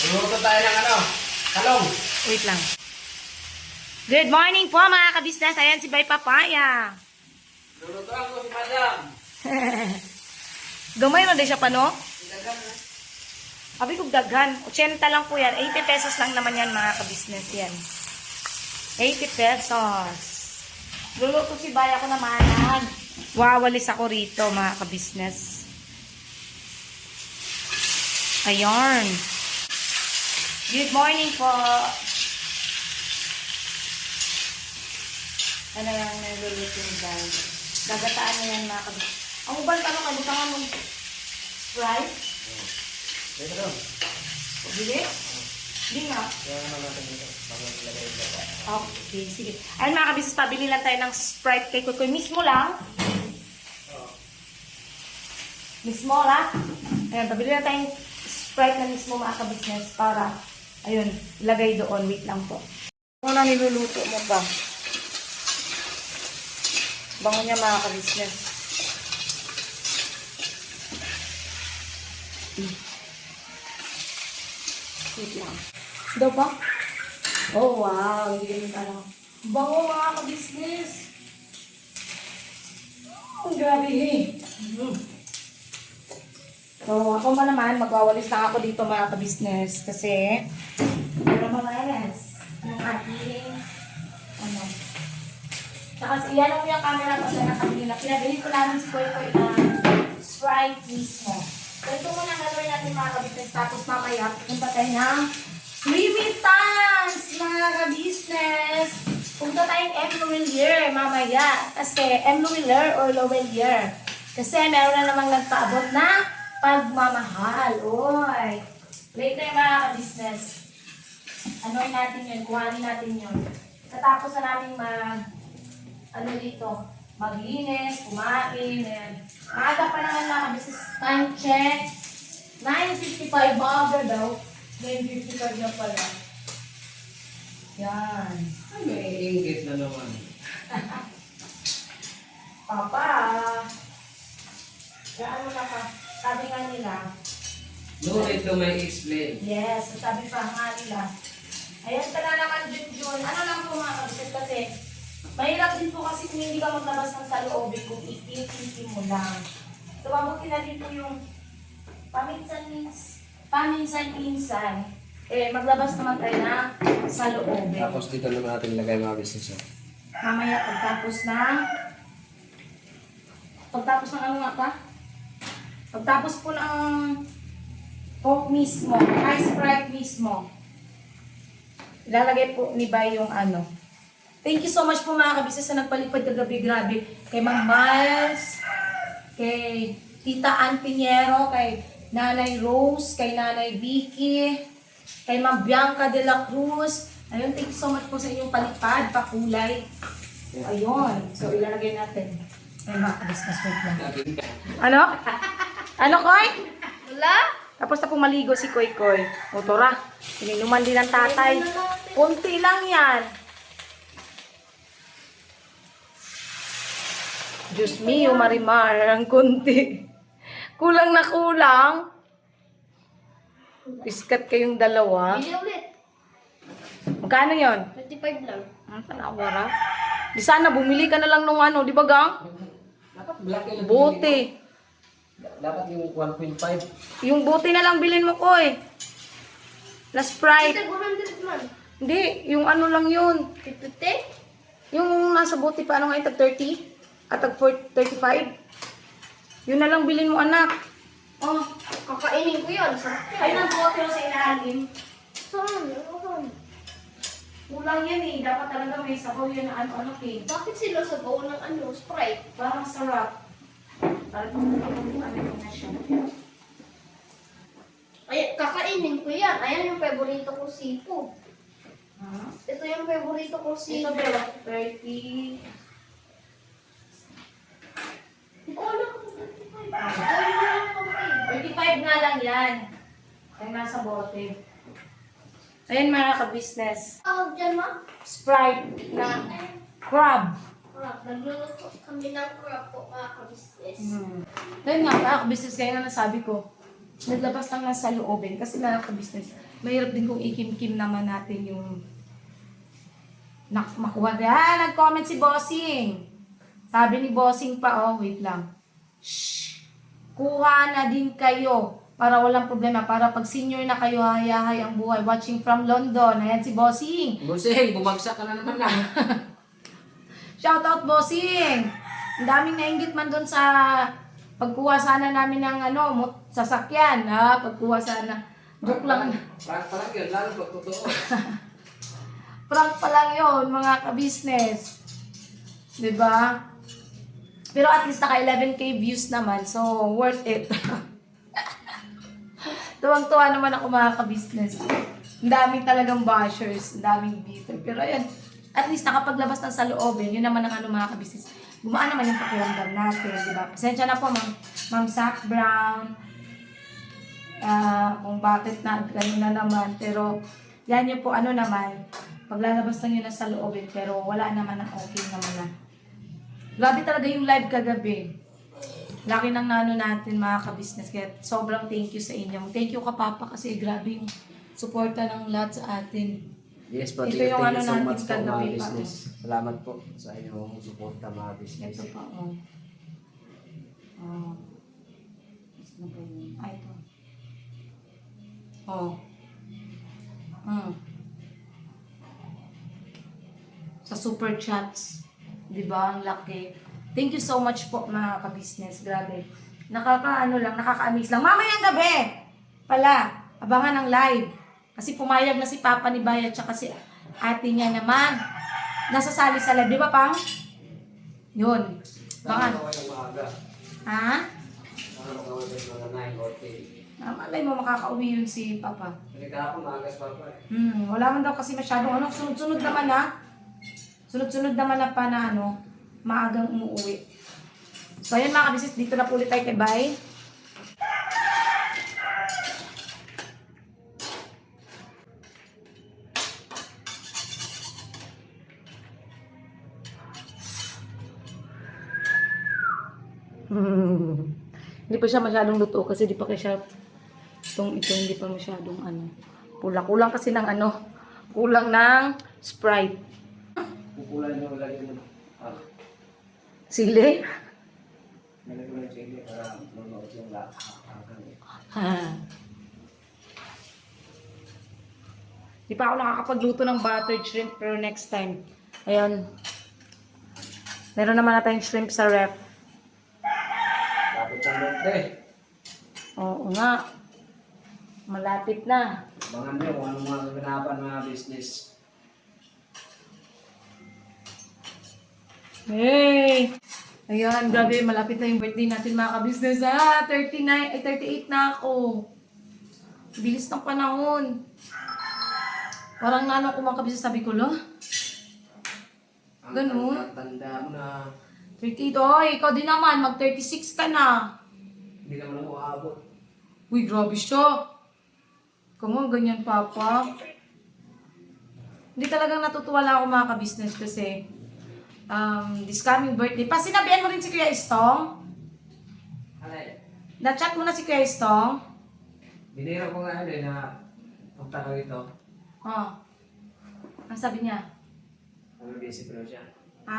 Luluto tayo ng ano? Talong. Wait lang. Good morning po mga kabisnes. Ayan si Bay Papaya. Luluto lang ko si Madam. Gamay na din siya pa, no? Sabi ko daghan. 80 lang po yan. 80 pesos lang naman yan mga kabisnes yan. 80 pesos. Luluto si Bay ako naman. Wawalis ako rito mga kabisnes. Ayan. Good morning po. Ano lang niluluto ni Bay? Gagataan na yan mga kabisnes. Ang ubal ka nung kabutangan mong Sprite? Dito doon. Bili? Hindi nga. Kaya naman natin dito. Bago ilagay yung bata. Okay, sige. Ayun mga kabisnes, pabili lang tayo ng Sprite kay Kukoy. Mismo lang. Mismo lang. Ayan, pabili lang tayong Sprite na mismo mga kabisnes para, ayun, ilagay doon. Wait lang po. Ano na niluluto mo ba? Bango niya mga kabisnes. Wait lang. Daw ba? Oh, wow. Hindi ganun alam. Bango mga kabisnes. Ang grabe eh. So, ako man naman, magwawalis lang ako dito mga kabisnes. Kasi, para mamalas yung ating, ano. Saka, iyan mo yung camera ko sa nakabili na. Pinabili ko namin si Koy Koy na Sprite mismo. So, ito muna gagawin natin mga kabisnes. Tapos mamaya, pupunta tayo ng remittance mga kabisnes. Punta tayong M. Lowelier mamaya. Kasi M. Lowelier or Lowelier. Kasi meron na namang nagpaabot na pagmamahal. Oy. Late tayo mga kabisnes. Ano'y natin yun. Kuhanin natin yun. Katapos na namin ano dito, maglinis, kumain, and maaga pa naman mga kabisnes. Time check. 9:55 maaga daw. 9:55 na pala. Yan. Ay, may inggit na naman. Papa. Yan mo na ka. Sabi nga nila. No need to may explain. Yes, sabi pa nga nila. Ayan ka na naman Jun. Ano lang po mga kabisnes kasi mahirap din po kasi kung hindi ka maglabas ng saloobin kung ipitin mo lang. So, mabuti na din po yung paminsan-minsan, maglabas naman tayo ng saloobin. Tapos dito naman natin ilagay mga business. Mamaya, pagtapos ng ano nga pa? Pagtapos po ng Coke mismo, Ice Sprite mismo, ilalagay po ni Bay yung ano. Thank you so much po mga kabisnes sa nagpalipad kagabi, grabe. Kay Mang Miles, kay Tita Ann Pinheiro, kay Nanay Rose, kay Nanay Vicky, kay Ma'am Bianca de la Cruz. Ayun, thank you so much po sa inyong palipad, pakulay. Ayun, so ilalagay natin. Ay mga kabisnes, wait lang. Ano? Ano, Koy? Wala? Tapos na pong maligo si Koy Koy. O, tora. Ininuman din ng tatay. Punti lang yan. Diyos mio, Marimar. Ang kunti. Kulang na kulang. Biskat kayong dalawa. Bili ulit. Magkano yon? 25 lang. Ang panawara. Di sana, bumili ka na lang nung ano. Di ba, Gang? Dapat black yung Bote. Dapat yung 1.5. Yung bote na lang bilhin mo, Koy. Na Sprite. Ito 100 man. Hindi, yung ano lang yun. 50? Yung nasa bote pa, ano nga, tag 30? At tag 35? Yun na lang bilhin mo, anak. Oh, kakainin ko yun. Sarap yan. Ay, nang bote mo sa ilalim. Saan? Saan? Kulang yan eh. Dapat talaga may sabaw yan na ano-ano eh. Bakit sila sa baon ng ano, Sprite? Parang sarap. Parang ano na siya. Ay, kakainin ko yan. Ayan yung favorito ko sipo. Ha? Ito yung favorito ko Ito sipo. ba? 30. Hindi ko alam kung 25. Ito yung 35 na lang yan. Yung nasa bote. Ayan mga ka-business. tawag dyan, ma? Sprite na crab. Crab. Nagluluto kami ng crab po, mga ka-business. Dahil nga, mga ka-business, kaya nga nasabi ko, naglabas lang ng saloobin kasi mga ka-business, mahirap din kung ikim-kim naman natin yung makuha. Yan, nag-comment si Bossing. Sabi ni Bossing pa, oh, wait lang. Shh! Kuha na din kayo para walang problema. Para pag senior na kayo, hayahay ang buhay. Watching from London. Ayan si Bossing. Bossing, bumagsak ka na naman lang. Shoutout, Bossing! Ang daming nainggit man doon sa pagkuha sana namin ng sasakyan. Ha? Pagkuha sana. Joke lang. Prank pa lang yun, lalo pag totoo. Prank pa lang yun, mga ka-business. Diba? Pero at least naka 11k views naman. So, worth it. Tuwang-tuwa naman ako mga ka-business. Ang daming talagang bashers. Ang daming bitter. Pero ayan, at least nakapaglabas ng sa loobin. Yun naman ang mga ka-business. Gumaan naman yung pakiramdam natin. Diba? Pasensya na po, Ma'am Sack Brown. Kung bakit na gano'n na naman. Pero, yan yung po naman. Paglalabas lang yun na sa loobin. Pero wala naman ang okay naman na. Grabe talaga yung live kagabi. Laki ng natin mga ka-business. Kaya sobrang thank you sa inyo. Thank you ka Papa kasi grabe yung suporta ng lahat sa atin. Yes po, Ito thank you yung so natin much po kagabi mga pa. business. Salamat po sa inyong suporta mga business. Ito pa, oh. Oh. Ano ba yun? Ay, ito. Oh. Sa super chats. Diba? Ang laki. Thank you so much po mga ka-business. Grabe. Nakaka-amaze lang. Mamayang gabi pala, abangan ang live. Kasi pumayag na si Papa ni Baya tsaka si ate niya naman. Nasasali sa live. Di ba, Pang? Yun. Abangan. Ha? Malay mo makakauwi yun si Papa. Wala man daw kasi masyadong sunod-sunod naman na. Sunod-sunod naman na pa na maagang umuwi. So ayan mga kabisnes, dito na po ulit tayo kay Bay. Hindi pa siya masyadong luto kasi di pa siya ito hindi pa masyadong kulang kasi ng kulang ng Sprite. Pupulan nyo lagi mo. Sili? Nalagyan mo yung sili para manood yung lahat. Di pa ako nakakapagluto ng buttered shrimp pero next time. Ayan. Meron naman na tayong shrimp sa ref. Lapit ang birthday. Oo nga. Malapit na. Abangan nyo kung anong mga ganapan mga business. Hey! Ayan, grabe, malapit na yung birthday natin mga ka-business. 38 na ako. Bilis ng panahon. Parang ko mga ka-business, sabi ko, ganun. Tanda mo na. 38, ikaw din naman, mag-36 ka na. Hindi naman ako aabot. Uy, grabe siya. Kung ganyan, Papa. Hindi talagang natutuwa lang ako mga ka-business kasi this coming birthday. Sinabihan mo rin si Kuya Estong? Alay. Na-chat mo na si Kuya Estong? Binira ko nga na punta ko ito. Ang sabi niya? Busy pa siya.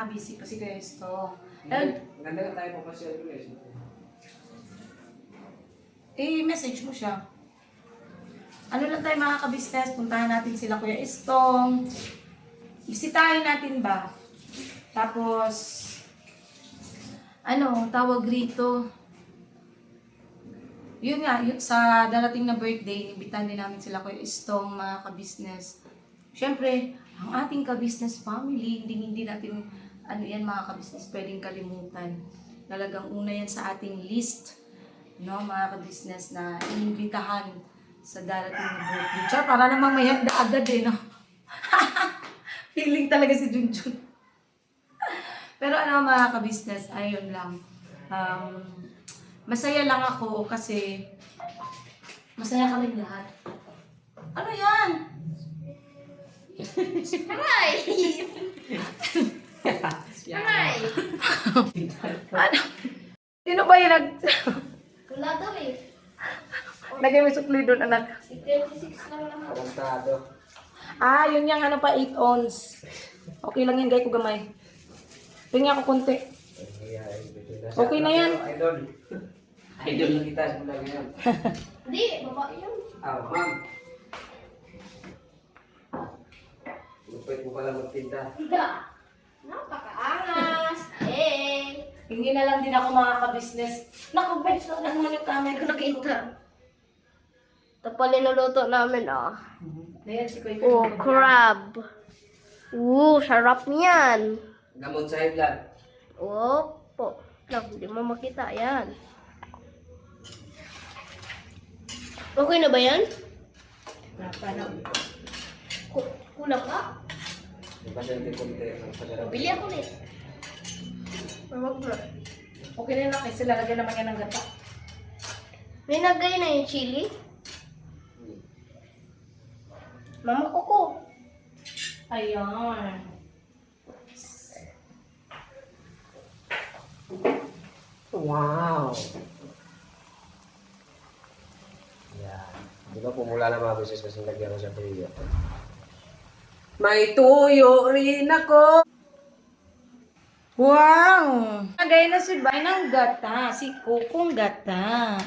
Busy pa si Kuya Estong. Maganda ka tayo po kasi guys. Message mo siya. Ano lang tayo mga ka-business, puntahan natin sila Kuya Estong. Bisitahin natin ba? Tapos, tawag rito. Yun nga, sa darating na birthday, inimbitan din namin sila Kuya Estong, mga ka-business. Siyempre, ang ating ka-business family, hindi natin, yan mga ka-business, pwedeng kalimutan. Talagang una yan sa ating list, mga ka-business na inimbitahan sa darating na birthday. Char, para namang may handa agad no? Feeling talaga si Junjun. Pero mga ka-business, ayun lang. Masaya lang ako kasi masaya kaming lahat. Ano yan? Aray! Aray! Ano? Sino ba yung Wala daw eh. Lagay mo yung sukli doon, anak. 26 lang naman. Tarantado. Ah, yun yung ano pa, 8 ons. Okay lang yan, gay ko gamay. Tingnan ako konti. Okay na yan. Idol. Idol na kita sa mga ngayon. Hindi, babae yan. Ma'am. Lupit mo pala magtinda. Hindi. Napakaangas. Eh. Hindi na lang din ako makaka-business. Naku, bench na naman yung camera ko nakita. Ito pa linuluto namin, oh. Ayan, si Kuya. Oh, crab. Sarap niyan. Gamot sa high blood. Opo. Lang, hindi mo makita. Yan. Okay na ba yan? Kulang ka? Di ba siya konti ang pagdarap? Bili ako ulit. Wag na. Okay na lang kasi lalagyan naman yan ng gata. May nagay na yung chili. Mama Coco. Ayan. Wow! Yan. Di ba pumula na mga business kasi lagyan ko sa tuyo. May tuyo rin ako! Wow! Lagay na si Bay ng gata. Si Kukong gata.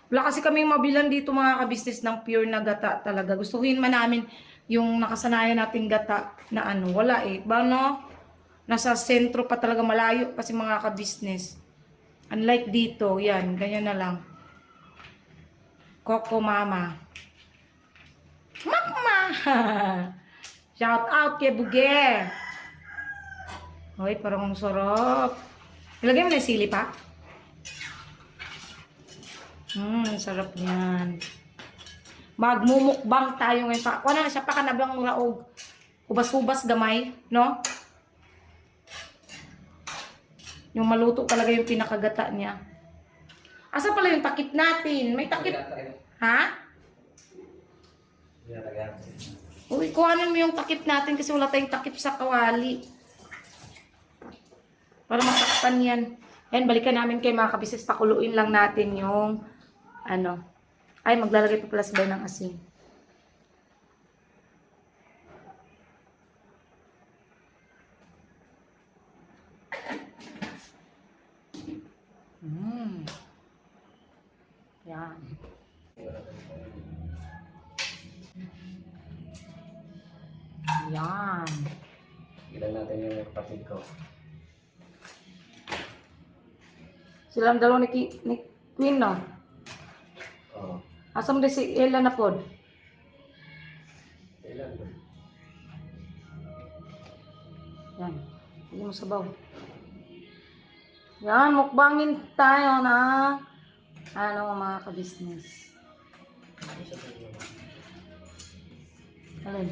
Wala kasi kaming mabilan dito mga kabisnes ng pure na gata talaga. Gustuhin man namin yung nakasanayan nating gata na ano. Wala eh. Ba no? Nasa sentro pa talaga malayo kasi mga kabisnes. Unlike dito, yan. Ganyan na lang. Coco Mama. Mama! Shout out kay Buge. Hoy, parang ang sarap. Ilagay mo na yung sili pa. Sarap niyan. Magmumukbang tayo ngayon pa. Kuha na siya pa kanabang raog. Ubas-ubas gamay, no? Yung maluto talaga yung pinakagata niya. Asa pala yung takip natin? May takip. Ha? Uy, kuhanin mo yung takip natin kasi wala tayong takip sa kawali. Para masaktan yan. Ayan, balikan namin kay mga kabisis. Pakuluin lang natin yung ano. Ay, maglalagay pa pala sabay ng asin. Yan. Yan. Ilan natin yung kapatid ko. Silang dalawa ni Queen, no? Oo. Asam din si Ella na pod. Ilan ba? Yan. Hindi mo sabaw. Yan, mukbangin tayo na ano mga ka-business. Alin?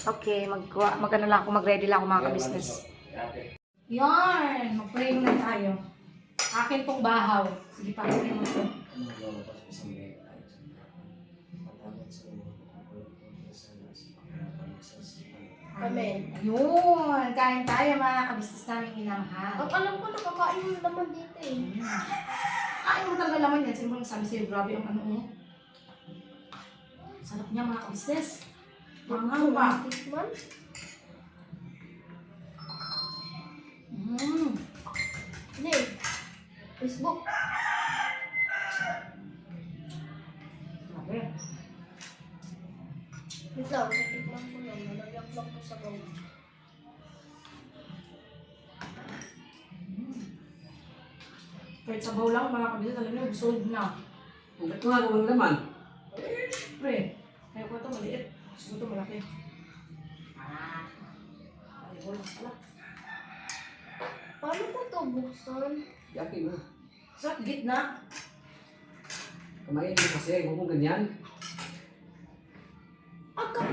Okay, magano lang ako, mag-ready lang ako mga ka-business. Yarn! Mag-pray muna tayo. Akin pong bahaw. Sige pa, pray mo ito. Amen. Yun! Kain tayo mga ka-business namin inamahal. Ang alam ko, nakakain mo naman dito eh. Kain mo talaga naman yan. Sino mo nagsabi sa'yo, grabe ang ano mo. Sarap niya mga ka-business. Manghang pa. Tikman? Hindi. Facebook. Grabe. Wait lang, titikman ko lang. Nalagyan lang ko sa bawang. Kahit sabaw lang mga ka-business, alam niyo, busog na. Ito nga kung naman. Pre, ayaw ko ito maliit. Gusto ko ito malaki. Ay, wala pala. Paano ko ito buksan? Yaki mo. Sa gitna. Kamayin mo kasi. Huwag mo ganyan. Aka!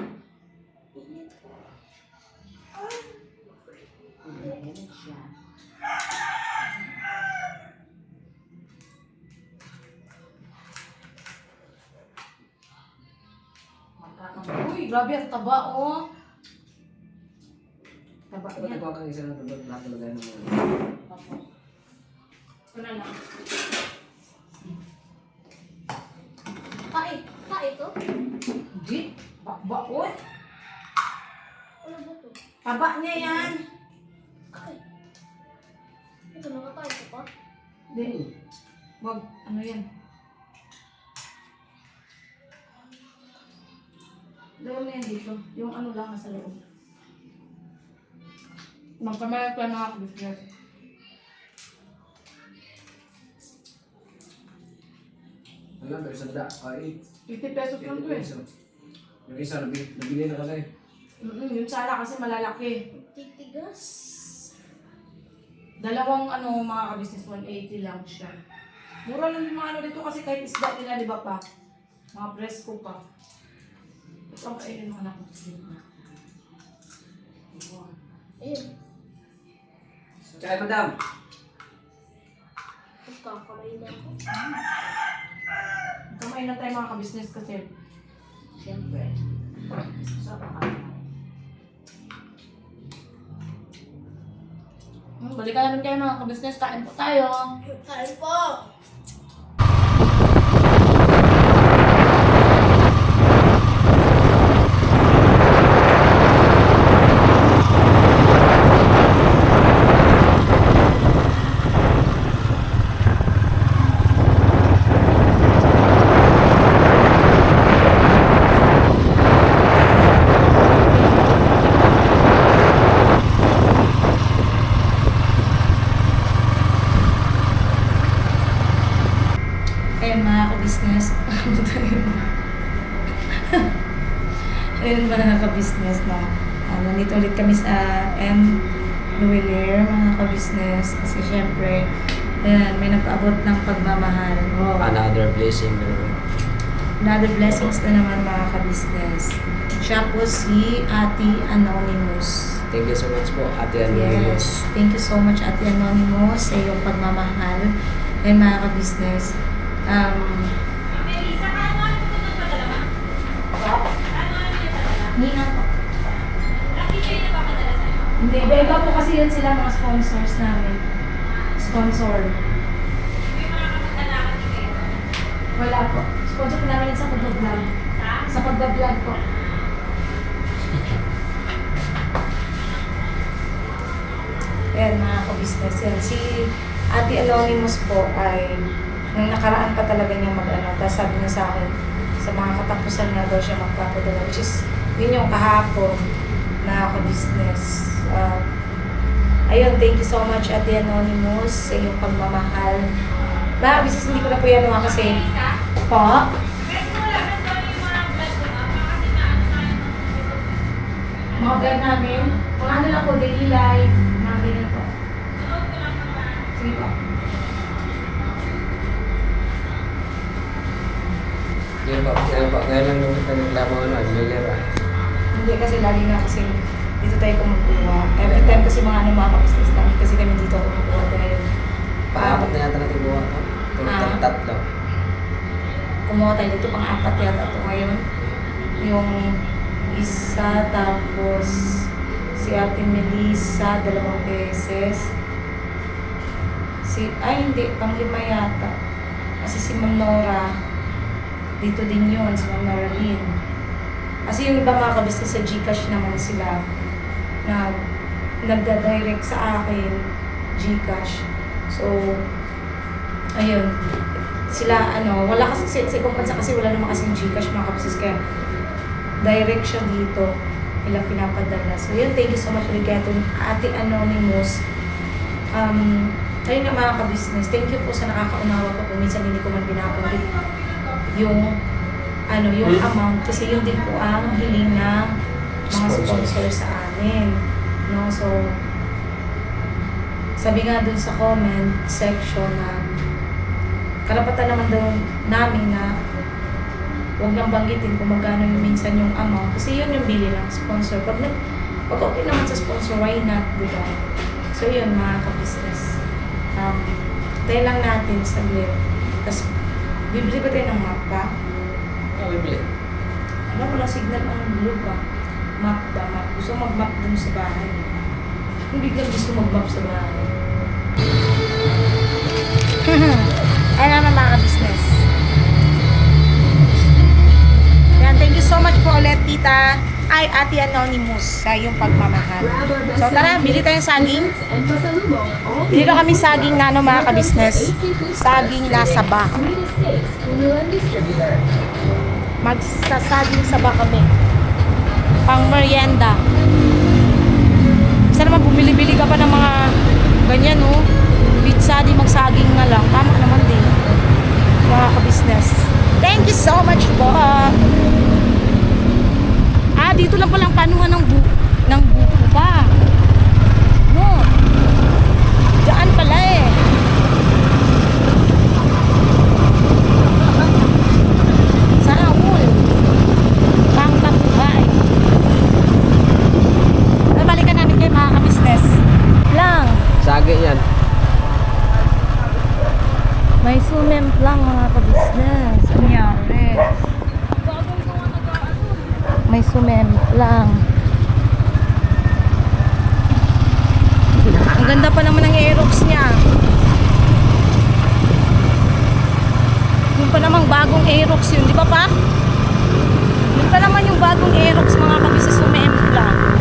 grabe ang taba, oh. Taba Dapat niya. ikaw kang isa na tabag lahat talaga ng mga. Opo. Ito na lang. Kai to? Hindi. Baon. Ano ba to? Taba niya yan. Kai. Ito nakakain ko pa? Hindi. Wag, ano yan? Lalo na yan dito. Yung ano lang nasa loob. Magkamayag ka na ako business. Ano, may isang da. Ay, 50 pesos lang to eh. Yung isa, nabili na kasi. Yung sala kasi malalaki. Titigas. Dalawang ano mga ka-business, 180 lang siya. Mura lang yung mga ano dito kasi kahit isda nila, di ba pa? Mga presko pa. Ito ang kainin ng anak ko. Ayun. Tsaka, madam. Magkakamay na ako. Kamay na tayo mga ka-business kasi. Siyempre. Sa balikan namin kayo mga ka-business. Kain po tayo. Kain po! Ayun mga ka-business. Ayun mga ka-business, no? Nandito ulit kami sa M. Luwilier, mga ka-business. Kasi syempre, ayan, may nagpaabot ng pagmamahal. Oh. Another blessing. Another blessings na naman mga ka-business. Siya po si Ate Anonymous. Thank you so much po, Ate Anonymous. Yes. Thank you so much, Ate Anonymous, sa iyong pagmamahal. And mga ka-business, Melissa, ano po nagpadala ma? Ano nagpadala? Nina po. Lucky kayo na papadala sa'yo? Hindi, iba po kasi yun sila mga sponsors namin. Sponsor. May mga kapadala kasi kayo. Wala po. Sponsor po namin yun sa pagbablog. Sa? Sa pagbablog po. Ayan mga ka-business yan. Si Ate Anonymous po ay nung nakaraan pa talaga niya mag-ano. Tapos sabi niya sa akin, sa mga katapusan niya daw siya magpapadala. Which is, yun yung kahapon na ka-business. Ayun, thank you so much Ate Anonymous sa iyong pagmamahal. Mga business, hindi ko na po yan mga kasi Melissa? po. Pwede mo lang doon yung mga vlog ko ma? Kasi naano na yun. Mga vlog namin, mga ano lang po, daily life, mga ganyan po. Sunod ko lang naman. Sige po. Yan po, yan po. Ngayon lang nung naglaman ano, Miller ah. Hindi kasi lagi na kasi dito tayo kumukuha. Every time kasi mga ano mga ka-business namin kasi kami dito kumukuha dahil Paapat na yata natin buha. Tatlo. kumuha tayo dito pang-apat yata ito ngayon. Yung isa tapos si Ate Melissa 2 beses. Ay hindi, pang-5 yata. Kasi si Ma'am Nora, dito din yun, si Ma'am Nora Lynn. Kasi yung iba mga ka-business sa Gcash naman sila na nagda-direct sa akin, Gcash. So, ayun. Sila, wala kasi, sa ibang bansa kasi wala naman kasing Gcash mga ka-business, kaya direct siya dito, ilang pinapadala. So, yun, thank you so much ulit kay Ate Anonymous. Ayun nga mga ka-business, thank you po sa nakakaunawa ko kung minsan hindi ko man binabanggit yung yung amount kasi yun din po ang hiling ng mga sponsor sa amin. No? So, sabi nga dun sa comment section na karapatan naman daw namin na huwag nang banggitin kung magkano yung minsan yung amount kasi yun yung bili ng sponsor. Pag okay naman sa sponsor, why not, diba? So yun mga ka-business. Tayo lang natin saglit. Tapos, bibili ba tayo ng mapa? Oo, bibili. Wala, wala signal ang loob ba? Map ba? Map. Gusto mag-map dun sa bahay. Kung biglang gusto mag-map sa bahay. Ay naman mga business. Yan, thank you so much po ulit, tita. Ay, Ate Anonymous sa iyong pagmamahal. So tara, bili tayong saging. Bili na kami saging na ano mga ka-business. Saging na saba. Magsasaging saba kami. Pang merienda. Isa naman bumili-bili ka pa ng mga ganyan, oh. Pizza, di magsaging na lang. Tama naman din. Mga ka-business. Thank you so much po. Dito lang palang panuhan ng buko pa. No. Diyan pala eh. Sana all. Pang tapuhay. Nabalikan namin kayo mga ka-business. Lang. Sagi yan. May sumem lang mga ka-business. Anyari. May sumem lang. Ang ganda pa naman ng Aerox niya. Yung pa namang bagong Aerox yun, di ba pa? Yun pa naman yung bagong Aerox mga kabisa sumem lang.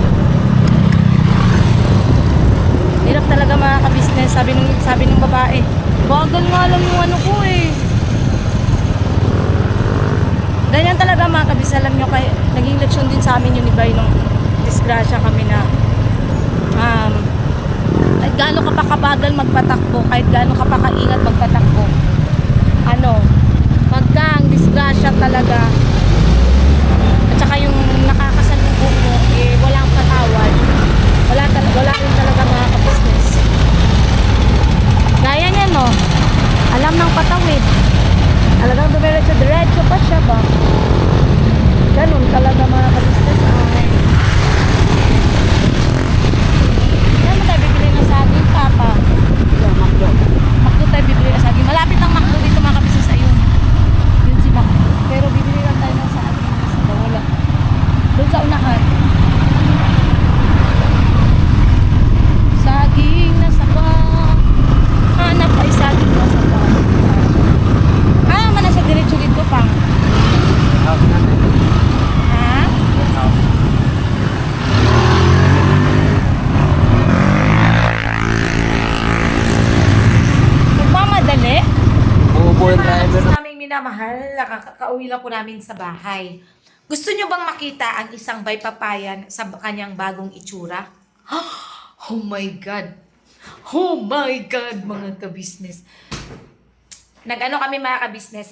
Hirap talaga mga ka-business, sabi ng babae. Bagal nga lang yung ano ko eh. Ganyan talaga mga kabis, alam nyo, kaya naging leksyon din sa amin yun ni Bay nung disgrasya kami na kahit gaano ka pa kabagal magpatakbo, kahit gaano ka pa kaingat magpatakbo, pagka ang disgrasya talaga at saka yung nakakasalubong mo, eh walang patawad, wala rin talaga mga ka-business. Gaya niya no, alam ng patawid. Talagang dumiretso pa siya ba? Ganun talaga mga ka-business. Yan mo tayo bibili ng saging, Papa. Makdo. Makdo tayo bibili ng saging. Malapit ang Makdo dito mga ka-business. Ayun. Yun si Makdo. Pero bibili lang tayo ng saging. Wala. Doon sa unahan. Saging na saba. Hanap ay saging na saba. Mana sa diretso dito pang. Ha? Nagmamadali? Uupo yung driver. Naming minamahal, nakakauwi lang po namin sa bahay. Gusto nyo bang makita ang isang baypapayan sa kanyang bagong itsura? Oh my God! Oh my God, mga ka-business! Nag-ano kami mga ka-business,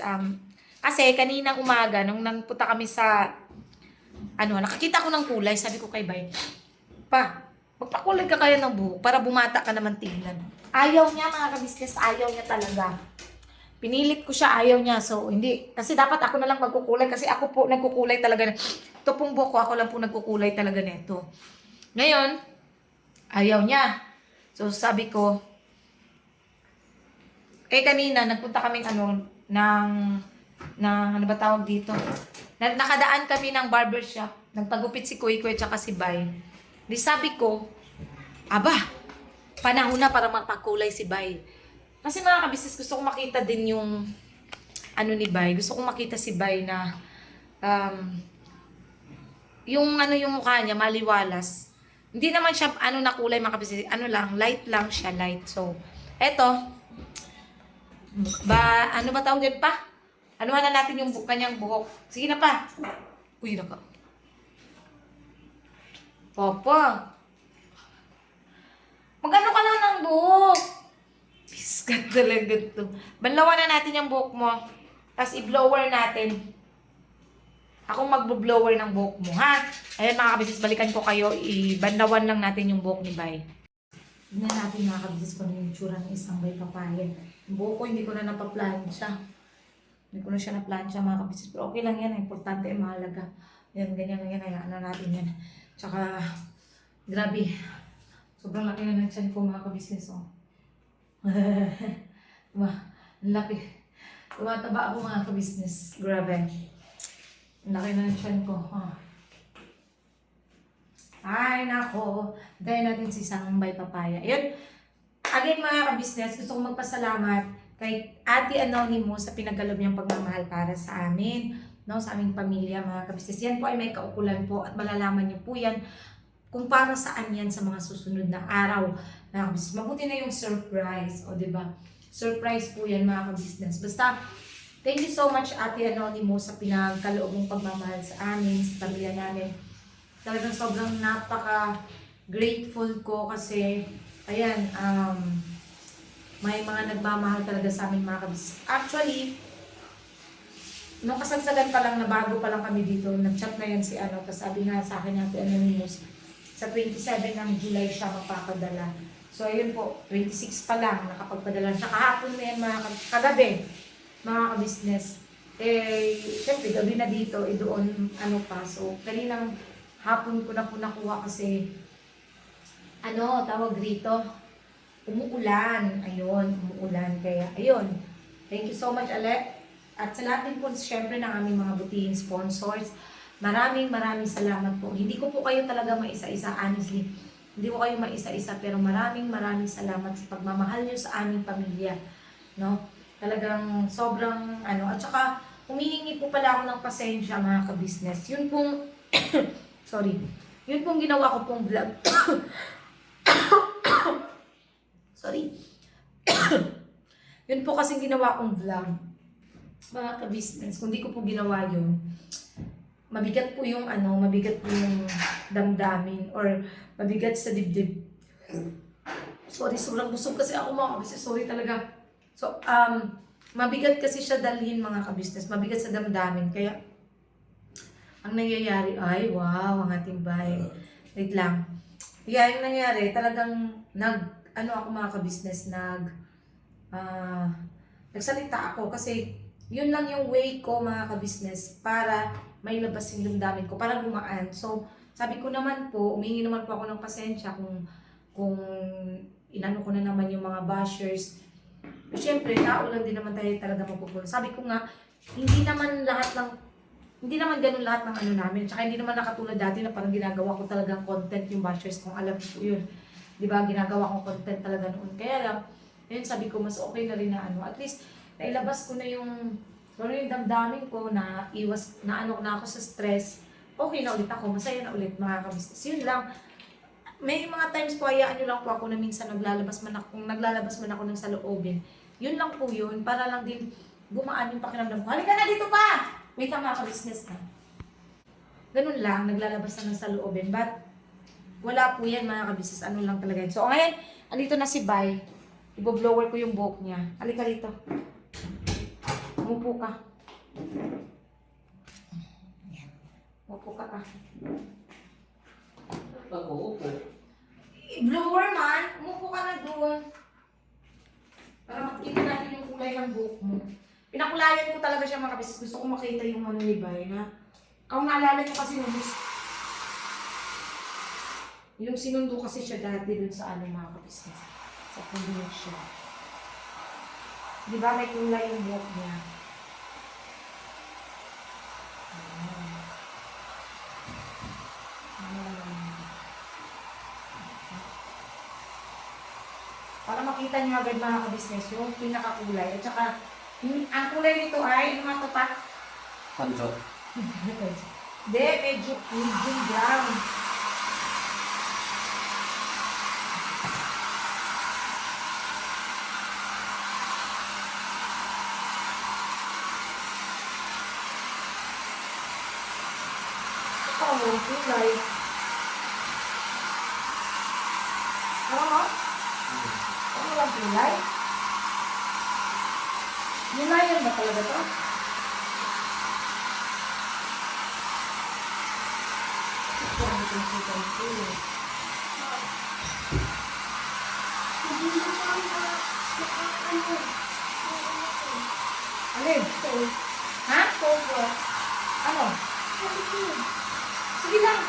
kasi kaninang umaga, nung nagpunta kami sa, nakakita ko ng kulay, sabi ko kay Bay, Pa, magpakulay ka kaya ng buhok para bumata ka naman tingnan. Ayaw niya mga ka-business, ayaw niya talaga. Pinilit ko siya, ayaw niya, so hindi. Kasi dapat ako na lang magkukulay, kasi ako po nagkukulay talaga. Ito pong buhok ko, ako lang po nagkukulay talaga nito. Ngayon, ayaw niya. So sabi ko, kanina, nagpunta kaming ano ba tawag dito? Nakadaan kami ng barbershop. Nagpagupit si Kuy Kuy tsaka si Bay. Di sabi ko, aba, panahon na para magpakulay si Bay. Kasi mga kabisnes, gusto ko makita din yung ni Bay. Gusto ko makita si Bay na yung mukha niya, maliwalas. Hindi naman siya na kulay mga kabisnes. Light lang siya, light. So, eto, ano ba tawag yan pa? Anuhan na natin yung kanyang buhok. Sige na pa. Uy, naka. Papa. Mag-ano ka lang ng buhok. Piskat talaga to. Banlawan na natin yung buhok mo. Tapos i-blower natin. Ako mag-blower ng buhok mo, ha? Ayun mga kabisnes, balikan ko kayo. I-banlawan lang natin yung buhok ni Bay. Tignan natin mga kabisnes kung yung tsura ng isang baypapayan. Yung buhok ko, hindi ko na napaplansya. Hindi ko na siya naplansya mga kabisnes. Pero okay lang yan. Importante, mahalaga. Yan, ganyan lang yan. Hayaan na natin yan. Tsaka, grabe. Sobrang laki na ng tiyan ko mga kabisnes. Oh. Ang laki. Tumataba ako mga kabisnes. Grabe. Laki na ng tiyan ko. Ay, nako. Dahil natin si Sambay Papaya. Ayun. Again, mga ka-business, gusto kong magpasalamat kay Ate Anonymous sa pinagkaloob niyang pagmamahal para sa amin, no, sa aming pamilya, mga ka-business. Yan po ay may kaukulan po at malalaman niyo po yan kung para saan yan sa mga susunod na araw, mga ka-business. Mabuti na yung surprise, o diba? Surprise po yan, mga ka-business. Basta, thank you so much, Ate Anonymous, sa pinagkaloob mong pagmamahal sa amin, sa pamilya namin. Talagang sobrang napaka-grateful ko kasi, ayan, may mga nagmamahal talaga sa amin, mga kabis. Actually, nung kasagsagan pa lang na bago pa lang kami dito, nag-chat na yan si tapos sabi nga sa akin natin Anonymous, sa 27 ng July siya magpapadala. So, ayun po, 26 pa lang, nakapagpadala siya. Kahapon na yan, kagabi, mga ka-business. Siyempre, gabi na dito, doon, pa. So, kaninang hapon ko na po nakuha kasi, tawag rito, umuulan. Ayun, umuulan. Kaya, ayun. Thank you so much, Ale. At sa lahat din po, siyempre, ng aming mga butihing sponsors, maraming salamat po. Hindi ko po kayo talaga maisa-isa, honestly. Hindi ko kayo maisa-isa, pero maraming salamat sa pagmamahal nyo sa aming pamilya. No? Talagang sobrang, at saka, humihingi po pala ako ng pasensya, mga ka-business. Yun pong, sorry, yun pong ginawa ko pong vlog. Sorry. Yun po kasing ginawa kong vlog, mga ka-business. Kung di ko po ginawa yun, mabigat po yung damdamin or mabigat sa dibdib. Sorry, sobrang busog kasi ako, mga ka-business. Sorry talaga. So, mabigat kasi siya dalhin, mga ka-business. Mabigat sa damdamin. Kaya, ang nangyayari, ay, wow, ang ating bahay. Wait lang. Kaya yung nangyari, talagang ako, mga ka-business, nagsalita ako kasi yun lang yung way ko, mga ka-business, para may labas yung damdamin ko, para gumaan. So, sabi ko naman po, umingi naman po ako ng pasensya kung inano ko na naman yung mga bashers. Siyempre, tao lang din naman tayo talaga mapupulo. Sabi ko nga, hindi naman ganun lahat ng namin. Tsaka hindi naman nakatulad dati na parang ginagawa ko talagang content yung bashers, kung alam ko yun. Diba, ginagawa kong content talaga noon. Kaya lang, yun sabi ko, mas okay na rin na at least, nailabas ko na yung damdamin ko na na ako sa stress. Okay na ulit ako, masaya na ulit, mga ka-business. Yun lang. May mga times po, hayaan nyo lang po ako na minsan naglalabas man ako ng saloobin. Yun lang po yun, para lang din gumaan yung pakiramdam ko. Halika na dito pa! Wait lang, mga ka-business na. Ganun lang, naglalabas na ng saloobin. But, wala po yan, mga ka-business. Ano lang talaga yun. So, ngayon, andito na si Bay. Ibo-blower ko yung buhok niya. Halika dito. Umupo ka. Yan. Umupo ka ka. Pag-uupo. Blower man. Umupo ka na doon. Para makikita natin yung kulay ng buhok mo. Pinakulayan ko talaga siya, mga ka-business. Gusto ko makita yung ni Bay na. Kung naalala nyo kasi yung sinundo kasi siya dati dun sa mga ka-business. Sa convention. Di ba may kulay yung buhok niya? Para makita niyo agad, mga ka-business, yung pinakakulay. At saka, ang kulay nito ay, yung mga tapat. Pansot. Hindi, medyo brown. Kulay. Ano lang kulay? Yun ba talaga to? Alin? Ha? Ano? Sige lang.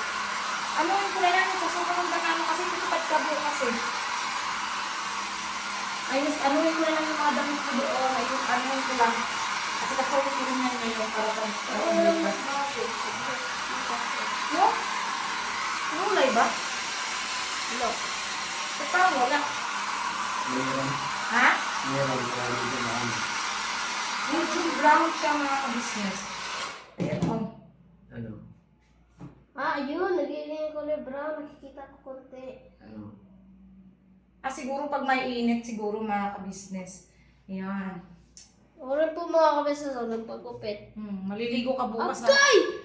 Ano yung kulay namin? Sasuka ng banana kasi tutupad ka bukas eh. Ayos, ano yung kulay namin yung mga damit ko doon? Ayun, ano yung kulay? Kasi ka-focus ko rin yan ngayon para breakfast. No? Gulay ba? Hello? So, parang wala. Meron. Ha? Meron. Meron. YouTube brown siya mga business. Ayan o. Ano? Ayun, nagiging color brown. Nakikita ko konti. Ano? Siguro pag may init, siguro mga ka-business. Ayan. Oras po mga kabisa sa nagpagupit. Maliligo ka bukas Agay!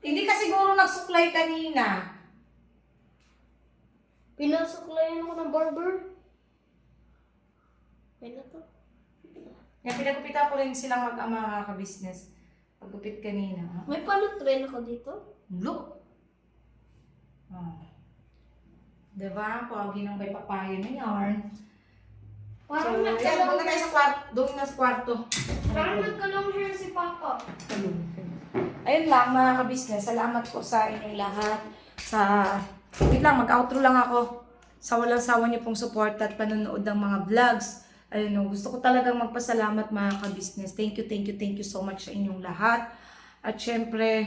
Hindi ka siguro nagsuklay kanina. Pinasuklayan ako ng barber. Kaya na to. Yan, pinagupitan ko rin silang mag-ama mga ka-business. Paggupit kanina. May palutrain ako dito. Look! Oh. Diba? Pawagi ng may papayo na yarn. Parang So, yan, punta tayo sa kwarto. Doon na sa kwarto. Parang nagka-long hair si Papa. Ayun lang mga ka-business. Salamat po sa inyong lahat. Wait lang, mag-outro lang ako. Sa walang sawa niyo pong support at panonood ng mga vlogs. Ayun o, gusto ko talagang magpasalamat mga ka-business. Thank you so much sa inyong lahat. At syempre,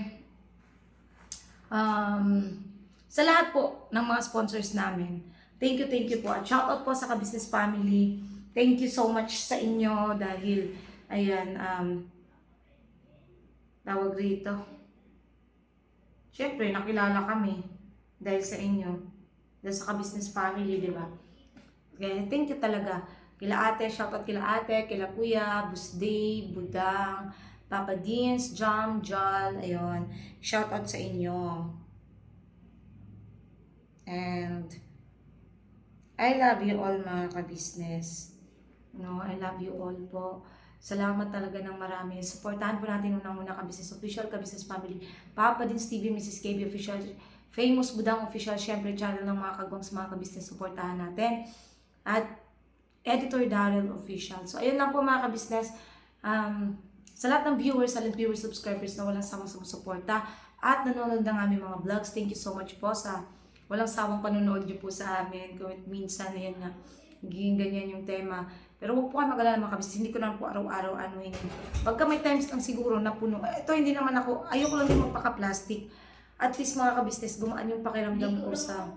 sa lahat po ng mga sponsors namin. Thank you po. At shoutout po sa ka-business family. Thank you so much sa inyo dahil, ayan, tawag rito. Siyempre, nakilala kami dahil sa inyo. Dahil sa ka-business family, di ba? Kaya thank you talaga. Kila ate, shoutout kila ate, kila kuya, Busday, Budang, Papa Deans, Jam, Jal, ayun. Shoutout sa inyo. And I love you all mga ka-business. No, I love you all po. Salamat talaga ng marami. Supportahan po natin unang-una ka-business official, ka-business family, Papa Deans TV, Mrs. KB official, Famous Budang official, syempre channel ng mga kagwangs mga ka-business, supportahan natin. At Editor Daryl official. So ayun lang po mga ka-business. Sa lahat ng viewers, subscribers na walang sawang sumusuporta at nanonood ng aming mga vlogs, thank you so much po sa walang sawang panonood niyo po sa amin. Kahit minsan, ayan nga, naging ganyan yung tema. Pero huwag po kayo mag-alala mga kabisnes, hindi ko naman po araw-araw anuhin. Pagka may times lang siguro na puno, ito hindi naman ako, ayoko lang din magpaka-plastic. At least mga kabisnes, gumaan yung pakiramdam ko sa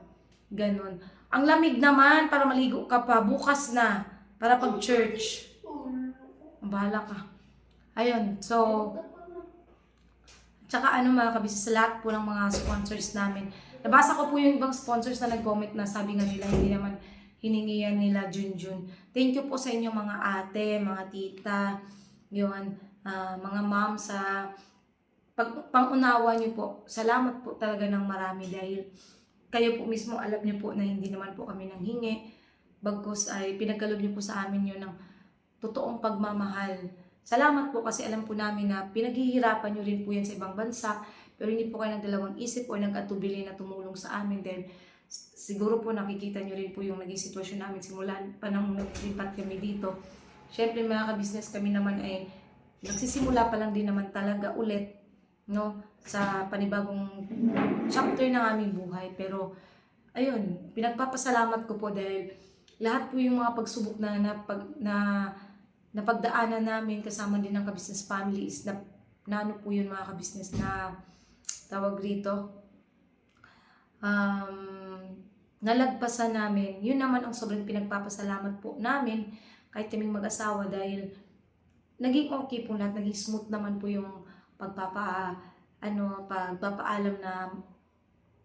ganun. Ang lamig naman, para maligo ka pa, bukas na, para pag-church. Bahala ka. Ayun, so, tsaka ano mga kabisnes, sa lahat po ng mga sponsors namin. Nabasa ko po yung ibang sponsors na nag-comment na sabi nga nila, hindi naman hiningihan nila Junjun. Thank you po sa inyo mga ate, mga tita, yun, mga ma'am sa pangunawa niyo po. Salamat po talaga ng marami dahil kayo po mismo alam niyo po na hindi naman po kami nanghingi. Bagkus ay pinagkaloob niyo po sa amin yun ng totoong pagmamahal. Salamat po kasi alam po namin na pinaghihirapan niyo rin po yan sa ibang bansa. Pero hindi po kayo nagdalawang isip o nag-atubili na tumulong sa amin. Then, siguro po nakikita nyo rin po yung naging sitwasyon namin simulan pa nang naglipat kami dito. Siyempre mga ka-business kami naman ay nagsisimula pa lang din naman talaga ulit, no, sa panibagong chapter ng aming buhay. Pero, ayun, pinagpapasalamat ko po dahil lahat po yung mga pagsubok na napagdaanan namin kasama din ng ka-business family is na ano po yun mga ka-business na tawag rito, nalagpasan namin. Yun naman ang sobrang pinagpapasalamat po namin kahit kaming mag-asawa dahil naging okay po lahat, naging smooth naman po yung pagpapaalam na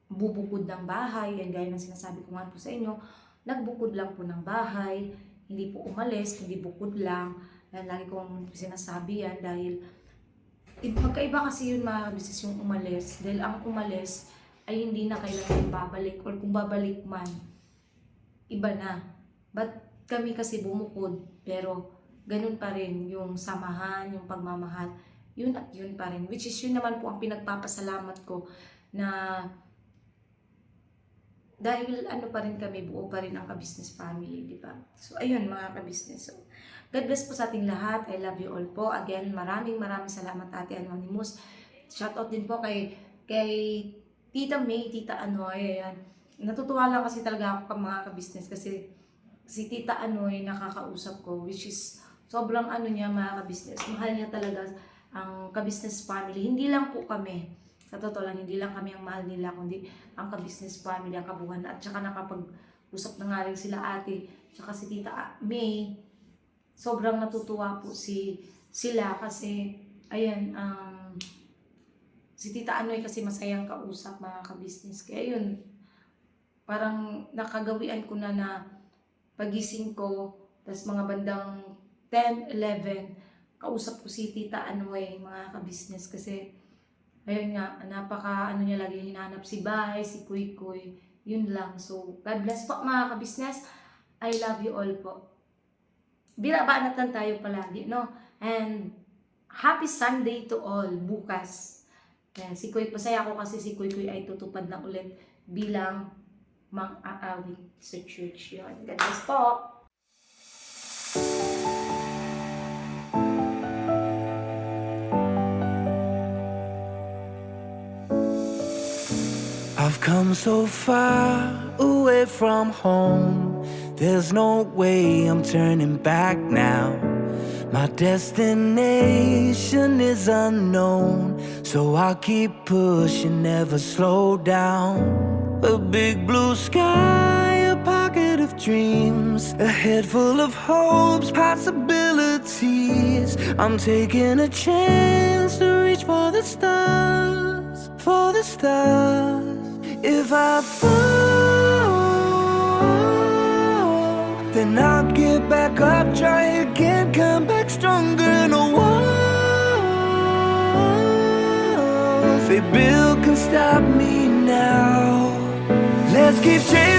bubukod ng bahay. Yan gaya ng sinasabi ko nga po sa inyo, nagbukod lang po ng bahay, hindi po umalis, hindi bukod lang. Yan, lagi kong sinasabi yan dahil magkaiba kasi yun mga kabisnes yung umalis. Dahil ang umalis ay hindi na kailangan babalik or kung babalik man, iba na. But kami kasi bumukod pero ganun pa rin yung samahan, yung pagmamahal. Yun at yun pa rin. Which is yun naman po ang pinagpapasalamat ko na dahil ano pa rin kami, buo pa rin ang ka-business family, di ba? So ayun mga ka-business. So, God bless po sa ating lahat. I love you all po. Again, maraming salamat Ate Anonymous. Shoutout din po kay Tita May, Tita Anoy. Ayan. Natutuwa lang kasi talaga ako mga ka-business kasi si Tita Anoy nakakausap ko, which is Sobrang ano niya mga ka-business. Mahal niya talaga ang ka-business family. Hindi lang po kami. Sa totoo lang, hindi lang kami ang mahal nila, kundi ang ka-business family, ang kabuuan. At saka nakapag-usap na nga rin sila ate, tsaka si Tita May. Sobrang natutuwa po sila kasi, ayan, si Tita Anoy kasi masayang kausap mga ka-business. Kaya yun, parang nakagawian ko na pagising ko, tas mga bandang 10, 11, kausap ko si Tita Anoy mga ka-business kasi ayun nga, napaka ano niya lagi hinahanap si Bay, si Kuy Kuy, yun lang. So, God bless po mga ka-business. I love you all po. Binabanatan tayo palagi, no? And happy Sunday to all bukas. Yan, si Kuy, pasaya ako kasi si Kuy Kuy ay tutupad na ulit bilang mang-aawit sa church yun. God bless po. I've come so far away from home. There's no way I'm turning back now. My destination is unknown, so I'll keep pushing, never slow down. A big blue sky, a pocket of dreams, a head full of hopes, possibilities. I'm taking a chance to reach for the stars, for the stars. If I fall, then I'll get back up, try again, come back stronger. No walls they build can stop me now. Let's keep chasing.